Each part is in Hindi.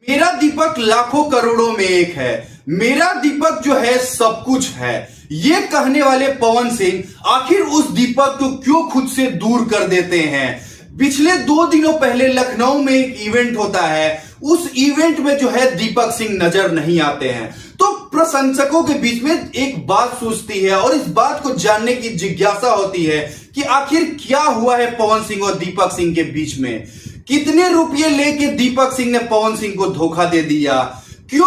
मेरा दीपक लाखों करोड़ों में एक है, मेरा दीपक जो है सब कुछ है। ये कहने वाले पवन सिंह आखिर उस दीपक को क्यों खुद से दूर कर देते हैं। पिछले 2 दिनों पहले लखनऊ में एक इवेंट होता है, उस इवेंट में जो है दीपक सिंह नजर नहीं आते हैं। तो प्रशंसकों के बीच में एक बात सूझती है और इस बात को जानने की जिज्ञासा होती है कि आखिर क्या हुआ है पवन सिंह और दीपक सिंह के बीच में। कितने रुपये लेके दीपक सिंह ने पवन सिंह को धोखा दे दिया। क्यों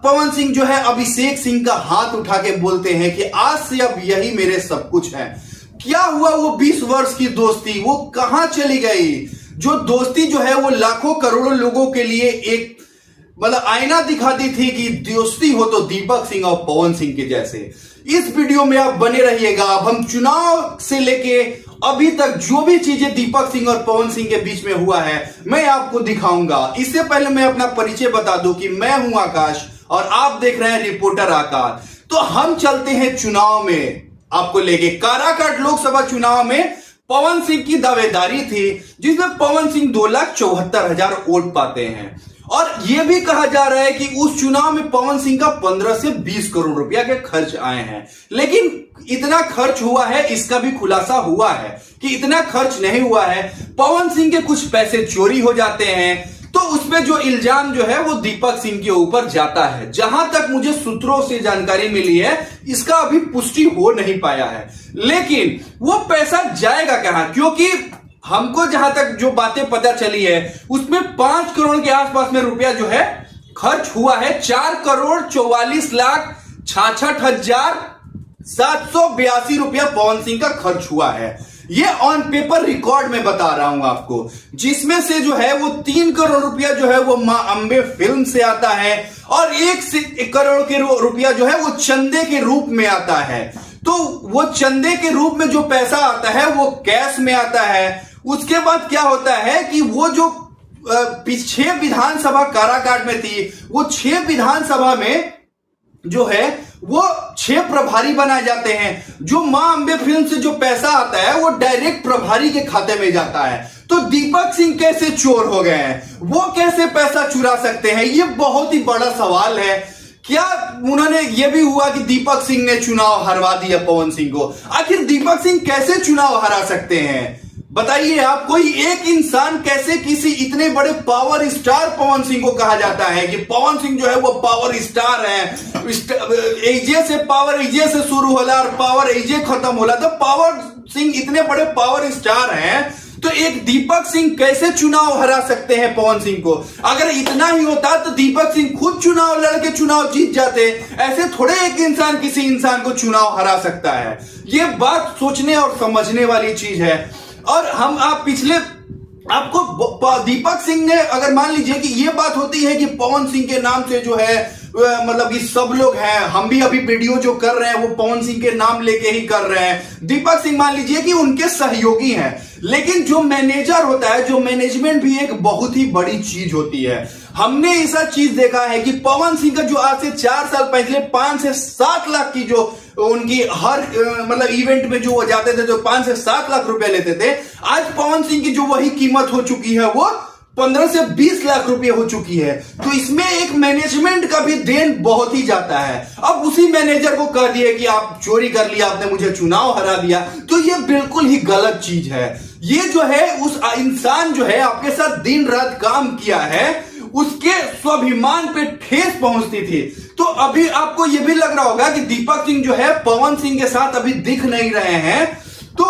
पवन सिंह जो है अभिषेक सिंह का हाथ उठा के बोलते हैं कि आज से अब यही मेरे सब कुछ है। क्या हुआ वो 20 वर्ष की दोस्ती, वो कहां चली गई। जो दोस्ती जो है वो लाखों करोड़ों लोगों के लिए एक मतलब आईना दिखाती थी कि दोस्ती हो तो दीपक सिंह और पवन सिंह के जैसे। इस वीडियो में आप बने रहिएगा। अब हम चुनाव से लेके अभी तक जो भी चीजें दीपक सिंह और पवन सिंह के बीच में हुआ है मैं आपको दिखाऊंगा। इससे पहले मैं अपना परिचय बता दूं कि मैं हूं आकाश और आप देख रहे हैं रिपोर्टर आकाश। तो हम चलते हैं चुनाव में आपको लेके। काराकाट लोकसभा चुनाव में पवन सिंह की दावेदारी थी जिसमें पवन सिंह 2,74,000 वोट पाते हैं और यह भी कहा जा रहा है कि उस चुनाव में पवन सिंह का 15 से 20 करोड़ रुपया के खर्च आए हैं। लेकिन इतना खर्च हुआ है इसका भी खुलासा हुआ है कि इतना खर्च नहीं हुआ है। पवन सिंह के कुछ पैसे चोरी हो जाते हैं तो उसमें जो इल्जाम जो है वो दीपक सिंह के ऊपर जाता है। जहां तक मुझे सूत्रों से जानकारी मिली है इसका अभी पुष्टि हो नहीं पाया है, लेकिन वो पैसा जाएगा कहां, क्योंकि हमको जहां तक जो बातें पता चली है उसमें 5 करोड़ के आसपास में रुपया जो है खर्च हुआ है। 4,44,66,782 रुपया पवन सिंह का खर्च हुआ है। ये ऑन पेपर रिकॉर्ड में बता रहा हूं आपको, जिसमें से जो है वो 3 करोड़ रुपया जो है वो मां अंबे फिल्म से आता है और 1 करोड़ के रुपया जो है वो चंदे के रूप में आता है। तो वो चंदे के रूप में जो पैसा आता है वो कैश में आता है। उसके बाद क्या होता है कि वो जो 6 विधानसभा काराकाट में थी, वो 6 विधानसभा में जो है वो 6 प्रभारी बनाए जाते हैं। जो मां अंबे फिल्म से जो पैसा आता है वो डायरेक्ट प्रभारी के खाते में जाता है। तो दीपक सिंह कैसे चोर हो गए हैं, वो कैसे पैसा चुरा सकते हैं, ये बहुत ही बड़ा सवाल है। क्या उन्होंने ये भी हुआ कि दीपक सिंह ने चुनाव हरवा दिया पवन सिंह को। आखिर दीपक सिंह कैसे चुनाव हरा सकते हैं बताइए आप। कोई एक इंसान कैसे किसी इतने बड़े पावर स्टार पवन सिंह को कहा जाता है कि पवन सिंह जो है वो पावर स्टार है, एजे से पावर एजे से शुरू होला और पावर एजे खत्म होला। तो पावर सिंह इतने बड़े पावर स्टार हैं तो एक दीपक सिंह कैसे चुनाव हरा सकते हैं पवन सिंह को। अगर इतना ही होता तो दीपक सिंह खुद चुनाव लड़के चुनाव जीत जाते। ऐसे थोड़े एक इंसान किसी इंसान को चुनाव हरा सकता है। ये बात सोचने और समझने वाली चीज है। और आप पिछले आपको दीपक सिंह ने अगर मान लीजिए कि ये बात होती है कि पवन सिंह के नाम से जो है मतलब कि सब लोग हैं, हम भी अभी वीडियो जो कर रहे हैं वो पवन सिंह के नाम लेके ही कर रहे हैं। दीपक सिंह मान लीजिए कि उनके सहयोगी हैं, लेकिन जो मैनेजर होता है, जो मैनेजमेंट भी एक बहुत ही बड़ी चीज होती है। हमने ऐसा चीज देखा है कि पवन सिंह का जो आज से 4 साल पहले 5 से 7 लाख की जो उनकी हर मतलब इवेंट में जो वो जाते थे, जो 5 से 7 लाख रुपए लेते थे, आज पवन सिंह की जो वही कीमत हो चुकी है वो 15 से 20 लाख रुपए हो चुकी है। तो इसमें एक मैनेजमेंट का भी देन बहुत ही जाता है। अब उसी मैनेजर को कह दिए कि आप चोरी कर लिया, आपने मुझे चुनाव हरा दिया, तो ये बिल्कुल ही गलत चीज है। ये जो है उस इंसान जो है आपके साथ दिन रात काम किया है, उसके स्वाभिमान पे ठेस पहुंचती थी। तो अभी आपको यह भी लग रहा होगा कि दीपक सिंह जो है पवन सिंह के साथ अभी दिख नहीं रहे हैं। तो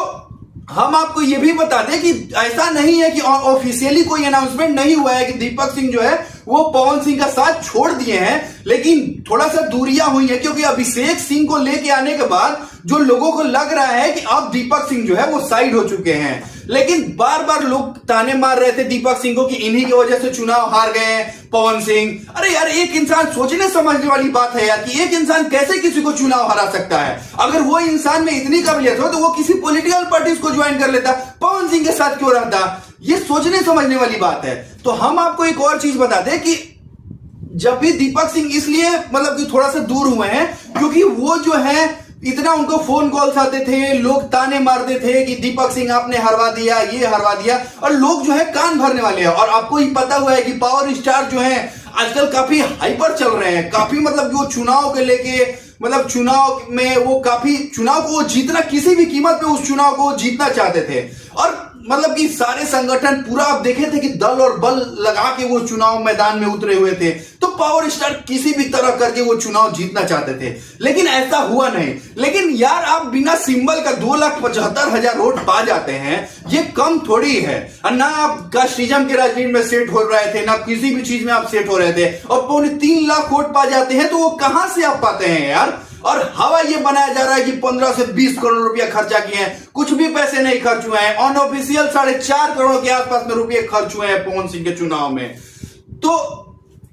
हम आपको यह भी बता दें कि ऐसा नहीं है कि ऑफिशियली कोई अनाउंसमेंट नहीं हुआ है कि दीपक सिंह जो है वो पवन सिंह का साथ छोड़ दिए हैं, लेकिन थोड़ा सा दूरियां हुई है। क्योंकि अभिषेक सिंह को लेके आने के बाद जो लोगों को लग रहा है कि अब दीपक सिंह जो है वो साइड हो चुके हैं, लेकिन बार बार लोग ताने मार रहे थे दीपक सिंह को कि इन्हीं की वजह से चुनाव हार गए हैं पवन सिंह। अरे यार, एक इंसान सोचने समझने वाली बात है यार कि एक इंसान कैसे किसी को चुनाव हरा सकता है। अगर वो इंसान में इतनी काबिलियत हो तो वो किसी पॉलिटिकल पार्टी को ज्वाइन कर लेता, पवन सिंह के साथ क्यों रहता। ये सोचने समझने वाली बात है। तो हम आपको एक और चीज बता दें कि जब भी दीपक सिंह इसलिए मतलब कि थोड़ा सा दूर हुए हैं क्योंकि वो जो है इतना उनको फोन कॉल्स आते थे, लोग ताने मारते थे कि दीपक सिंह आपने हरवा दिया, ये हरवा दिया, और लोग जो है कान भरने वाले हैं। और आपको ही पता हुआ है कि पावर स्टार जो है आजकल काफी हाइपर चल रहे हैं, काफी मतलब वो चुनाव के लेके, मतलब चुनाव में वो काफी, चुनाव को वो जीतना, किसी भी कीमत पे उस चुनाव को जीतना चाहते थे। और मतलब कि सारे संगठन पूरा आप देखे थे कि दल और बल लगा के वो चुनाव मैदान में उतरे हुए थे, तो पावर स्टार किसी भी तरह करके वो चुनाव जीतना चाहते थे, लेकिन ऐसा हुआ नहीं। लेकिन यार आप बिना सिंबल का 2,75,000 वोट पा जाते हैं, ये कम थोड़ी है। ना आप कास्टिज्म के राजनीति में सेट हो रहे थे, ना किसी भी चीज में आप सेट हो रहे थे, और 3.25 वोट पा जाते हैं, तो वो कहां से आप पाते हैं यार। और हवा ये बनाया जा रहा है कि 15 से 20 करोड़ रुपया खर्चा किए हैं, कुछ भी पैसे नहीं खर्च हुए हैं। अनऑफिशियल 4.5 करोड़ के आसपास में रुपये खर्च हुए हैं पवन सिंह के चुनाव में। तो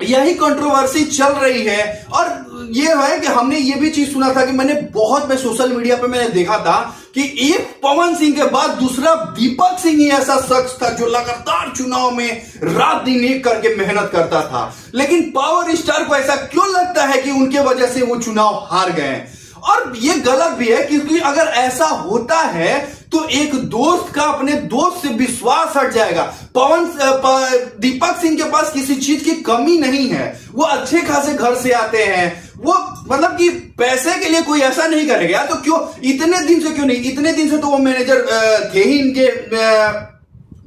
यही कंट्रोवर्सी चल रही है। और ये है कि हमने ये भी चीज सुना था कि मैं सोशल मीडिया पे मैंने देखा था कि एक पवन सिंह के बाद दूसरा दीपक सिंह ही ऐसा शख्स था जो लगातार चुनाव में रात दिन एक करके मेहनत करता था। लेकिन पावर स्टार को ऐसा क्यों लगता है कि उनके वजह से वो चुनाव हार गए? और ये गलत भी है, क्योंकि अगर ऐसा होता है तो एक दोस्त का अपने दोस्त से विश्वास हट जाएगा। दीपक सिंह के पास किसी चीज की कमी नहीं है, वो अच्छे खासे घर से आते हैं, वो मतलब कि पैसे के लिए कोई ऐसा नहीं करेगा। तो क्यों इतने दिन से, क्यों नहीं, इतने दिन से तो वो मैनेजर थे ही इनके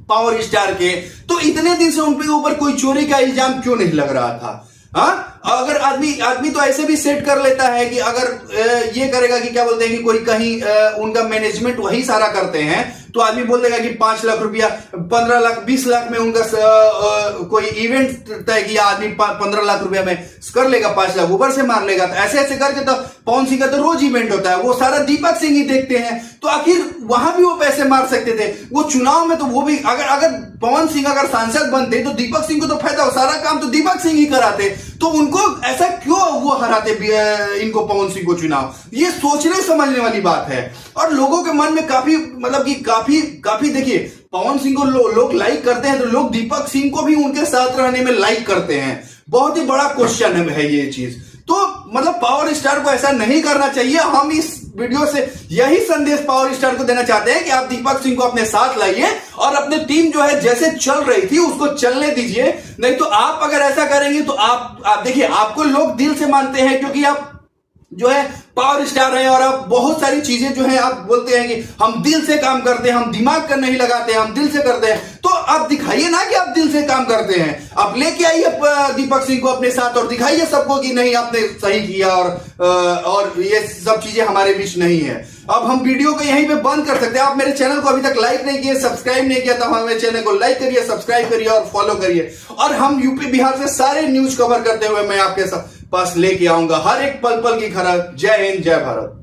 पावर स्टार के, तो इतने दिन से उनके ऊपर कोई चोरी का इल्जाम क्यों नहीं लग रहा था? हाँ, अगर आदमी तो ऐसे भी सेट कर लेता है कि अगर ये करेगा कि क्या बोलते हैं कि कोई कहीं उनका मैनेजमेंट वही सारा करते हैं, तो आदमी बोल देगा कि 5 लाख रुपया, 15 लाख, 20 लाख में उनका कोई इवेंट तय किया, आदमी 15 लाख रुपया में कर लेगा, 5 लाख ऊपर से मार लेगा। तो ऐसे ऐसे करके तो पवन सिंह का तो रोज इवेंट होता है, वो सारा दीपक सिंह ही देखते हैं। तो आखिर वहां भी वो पैसे मार सकते थे, वो चुनाव में तो वो भी, अगर पवन सिंह अगर सांसद बनते तो दीपक सिंह को तो फायदा हो, सारा काम तो दीपक सिंह ही कराते, तो उनको ऐसा क्यों वो हराते इनको, पवन सिंह को चुनाव? ये सोचने समझने वाली बात है। और लोगों के मन में काफी मतलब कि काफी देखिए, पवन सिंह को लोग लाइक करते हैं, तो लोग दीपक सिंह को भी उनके साथ रहने में लाइक करते हैं। बहुत ही बड़ा क्वेश्चन है ये चीज। तो मतलब पावर स्टार को ऐसा नहीं करना चाहिए। हम इस वीडियो से यही संदेश पावर स्टार को देना चाहते हैं कि आप दीपक सिंह को अपने साथ लाइए और अपनी टीम जो है जैसे चल रही थी उसको चलने दीजिए। नहीं तो आप अगर ऐसा करेंगे तो आप देखिए, आपको लोग दिल से मानते हैं क्योंकि आप जो है पावर स्टार है, और आप बहुत सारी चीजें जो है आप बोलते हैं कि हम दिल से काम करते हैं, हम दिमाग का नहीं लगाते हैं, हम दिल से करते हैं। तो आप दिखाइए ना कि आप दिल से काम करते हैं। आप लेके आइए दीपक सिंह को अपने साथ और दिखाइए सबको कि नहीं, आपने सही किया और ये सब चीजें हमारे बीच नहीं है। अब हम वीडियो को यहीं पे बंद कर सकते हैं। आप मेरे चैनल को अभी तक लाइक नहीं किए, सब्सक्राइब नहीं किया, तो हमारे चैनल को लाइक करिए, सब्सक्राइब करिए और फॉलो करिए। और हम यूपी बिहार से सारे न्यूज कवर करते हुए मैं आपके पास लेके आऊंगा हर एक पल पल की खबर। जय हिंद, जय भारत।